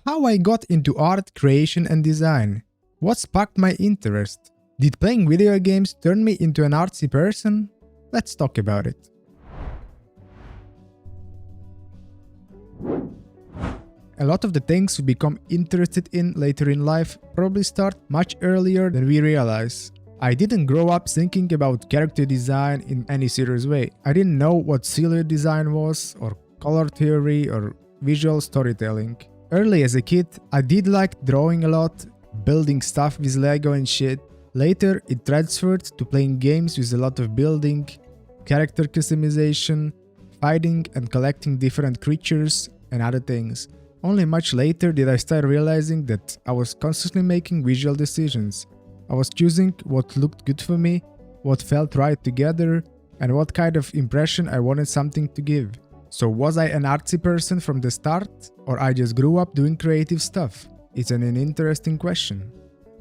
How I got into art, creation and design. What sparked my interest? Did playing video games turn me into an artsy person? Let's talk about it. A lot of the things we become interested in later in life probably start much earlier than we realize. I didn't grow up thinking about character design in any serious way. I didn't know what silhouette design was, or color theory, or visual storytelling. Early as a kid, I did like drawing a lot, building stuff with Lego and shit. Later, it transferred to playing games with a lot of building, character customization, fighting and collecting different creatures and other things. Only much later did I start realizing that I was constantly making visual decisions. I was choosing what looked good for me, what felt right together, and what kind of impression I wanted something to give. So was I an artsy person from the start, or I just grew up doing creative stuff? It's an interesting question.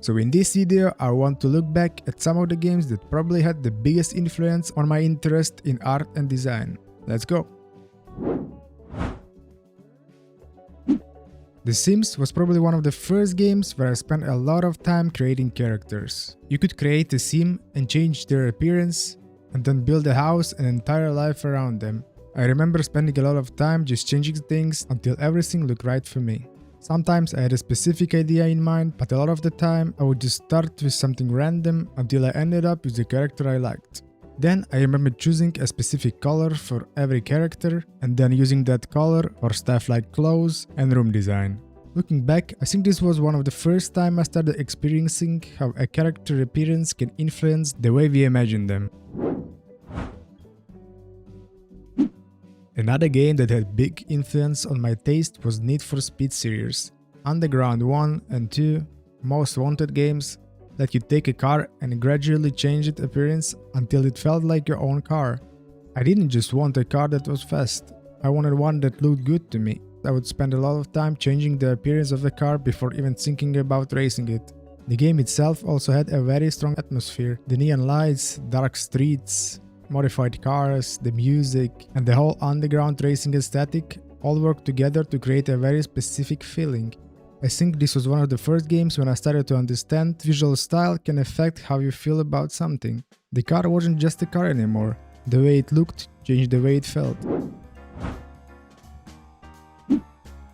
So in this video, I want to look back at some of the games that probably had the biggest influence on my interest in art and design. Let's go! The Sims was probably one of the first games where I spent a lot of time creating characters. You could create a sim and change their appearance, and then build a house and entire life around them. I remember spending a lot of time just changing things until everything looked right for me. Sometimes I had a specific idea in mind, but a lot of the time I would just start with something random until I ended up with the character I liked. Then I remember choosing a specific color for every character and then using that color for stuff like clothes and room design. Looking back, I think this was one of the first time I started experiencing how a character appearance can influence the way we imagine them. Another game that had big influence on my taste was Need for Speed series. Underground 1 and 2, Most Wanted games, let you take a car and gradually change its appearance until it felt like your own car. I didn't just want a car that was fast, I wanted one that looked good to me. I would spend a lot of time changing the appearance of the car before even thinking about racing it. The game itself also had a very strong atmosphere. The neon lights, dark streets, modified cars, the music, and the whole underground racing aesthetic all worked together to create a very specific feeling. I think this was one of the first games when I started to understand visual style can affect how you feel about something. The car wasn't just a car anymore. The way it looked changed the way it felt.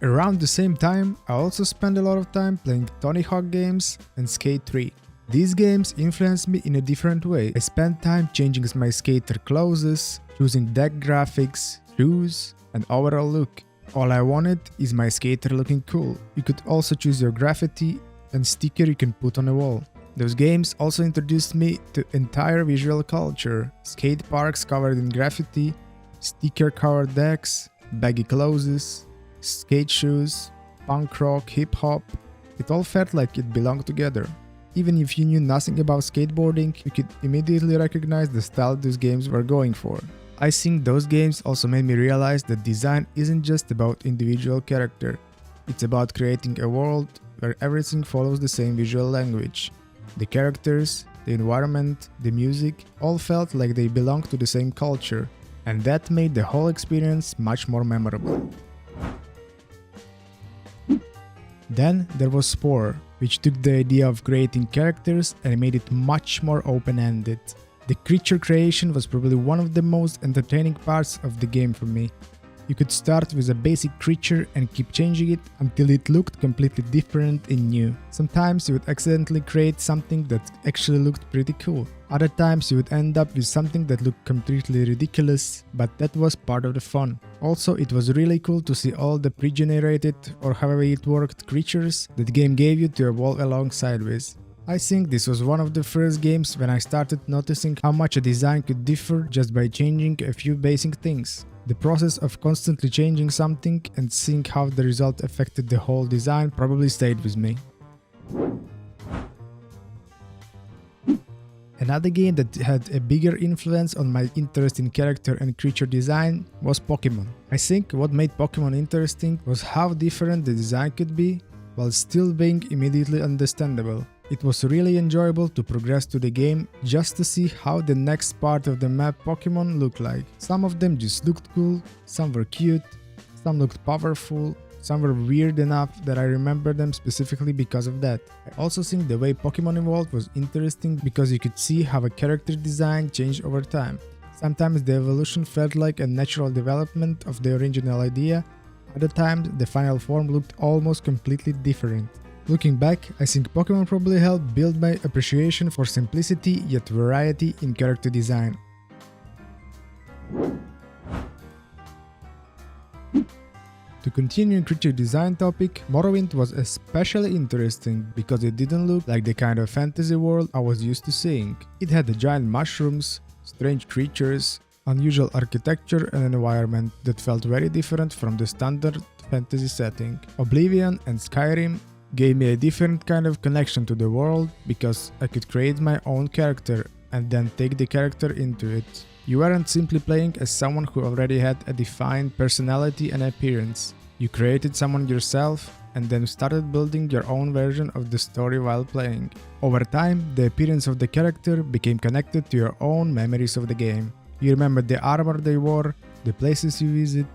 Around the same time, I also spent a lot of time playing Tony Hawk games and Skate 3. These games influenced me in a different way. I spent time changing my skater clothes, choosing deck graphics, shoes, and overall look. All I wanted is my skater looking cool. You could also choose your graffiti and sticker you can put on a wall. Those games also introduced me to entire visual culture. Skate parks covered in graffiti, sticker covered decks, baggy clothes, skate shoes, punk rock, hip hop. It all felt like it belonged together. Even if you knew nothing about skateboarding, you could immediately recognize the style those games were going for. I think those games also made me realize that design isn't just about individual character. It's about creating a world where everything follows the same visual language. The characters, the environment, the music, all felt like they belonged to the same culture, and that made the whole experience much more memorable. Then there was Spore, which took the idea of creating characters and made it much more open-ended. The creature creation was probably one of the most entertaining parts of the game for me. You could start with a basic creature and keep changing it until it looked completely different and new. Sometimes you would accidentally create something that actually looked pretty cool. Other times you would end up with something that looked completely ridiculous, but that was part of the fun. Also, it was really cool to see all the pre-generated, or however it worked, creatures that the game gave you to evolve alongside with. I think this was one of the first games when I started noticing how much a design could differ just by changing a few basic things. The process of constantly changing something and seeing how the result affected the whole design probably stayed with me. Another game that had a bigger influence on my interest in character and creature design was Pokemon. I think what made Pokemon interesting was how different the design could be, while still being immediately understandable. It was really enjoyable to progress to the game just to see how the next part of the map Pokemon looked like. Some of them just looked cool, some were cute, some looked powerful, Some were weird enough that I remember them specifically because of that. I also think the way Pokemon evolved was interesting because you could see how a character design changed over time. Sometimes the evolution felt like a natural development of the original idea, other times the final form looked almost completely different. Looking back, I think Pokemon probably helped build my appreciation for simplicity yet variety in character design. To continue creature design topic, Morrowind was especially interesting because it didn't look like the kind of fantasy world I was used to seeing. It had the giant mushrooms, strange creatures, unusual architecture and an environment that felt very different from the standard fantasy setting. Oblivion and Skyrim gave me a different kind of connection to the world because I could create my own character and then take the character into it. You weren't simply playing as someone who already had a defined personality and appearance. You created someone yourself and then started building your own version of the story while playing. Over time, the appearance of the character became connected to your own memories of the game. You remember the armor they wore, the places you visit,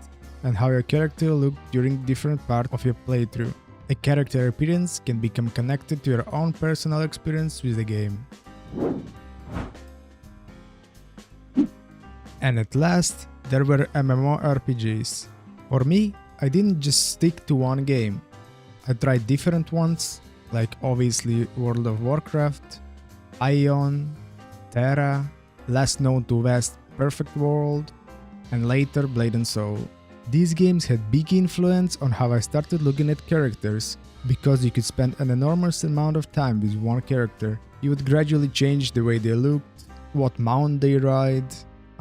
and how your character looked during different parts of your playthrough. A character appearance can become connected to your own personal experience with the game. And at last, there were MMORPGs. For me, I didn't just stick to one game. I tried different ones, like obviously World of Warcraft, Ion, Terra, last known to West Perfect World, and later Blade and Soul. These games had big influence on how I started looking at characters, because you could spend an enormous amount of time with one character. You would gradually change the way they looked, what mount they ride,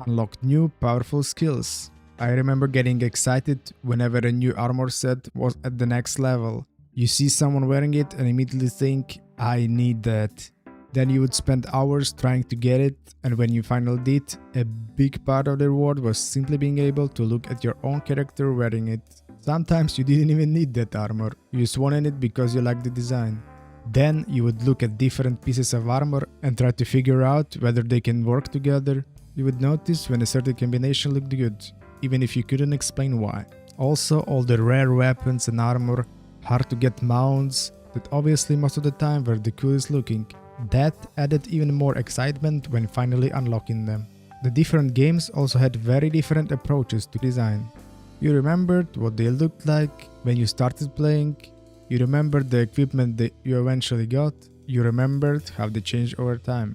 unlocked new powerful skills. I remember getting excited whenever a new armor set was at the next level. You see someone wearing it and immediately think, I need that. Then you would spend hours trying to get it, and when you finally did, a big part of the reward was simply being able to look at your own character wearing it. Sometimes you didn't even need that armor, you just wanted it because you liked the design. Then you would look at different pieces of armor and try to figure out whether they can work together. You would notice when a certain combination looked good, even if you couldn't explain why. Also, all the rare weapons and armor, hard to get mounts, that obviously most of the time were the coolest looking. That added even more excitement when finally unlocking them. The different games also had very different approaches to design. You remembered what they looked like when you started playing, you remembered the equipment that you eventually got, you remembered how they changed over time.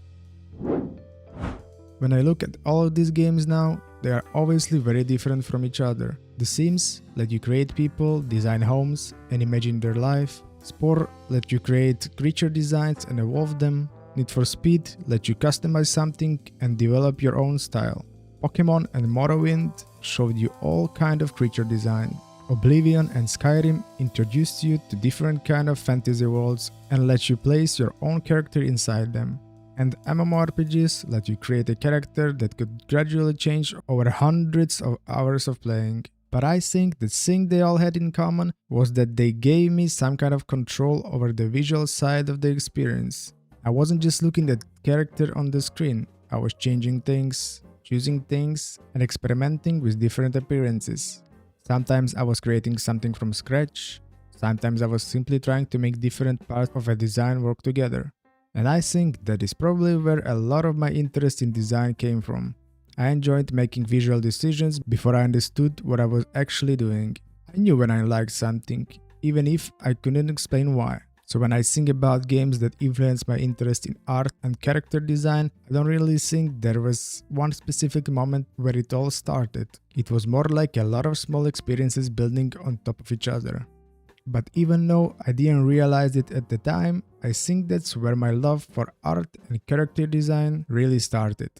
When I look at all of these games now, they are obviously very different from each other. The Sims let you create people, design homes, and imagine their life. Spore let you create creature designs and evolve them. Need for Speed let you customize something and develop your own style. Pokemon and Morrowind showed you all kind of creature design. Oblivion and Skyrim introduced you to different kind of fantasy worlds and let you place your own character inside them. And MMORPGs let you create a character that could gradually change over hundreds of hours of playing. But I think the thing they all had in common was that they gave me some kind of control over the visual side of the experience. I wasn't just looking at character on the screen, I was changing things, choosing things, and experimenting with different appearances. Sometimes I was creating something from scratch, sometimes I was simply trying to make different parts of a design work together. And I think that is probably where a lot of my interest in design came from. I enjoyed making visual decisions before I understood what I was actually doing. I knew when I liked something, even if I couldn't explain why. So when I think about games that influenced my interest in art and character design, I don't really think there was one specific moment where it all started. It was more like a lot of small experiences building on top of each other. But even though I didn't realize it at the time, I think that's where my love for art and character design really started.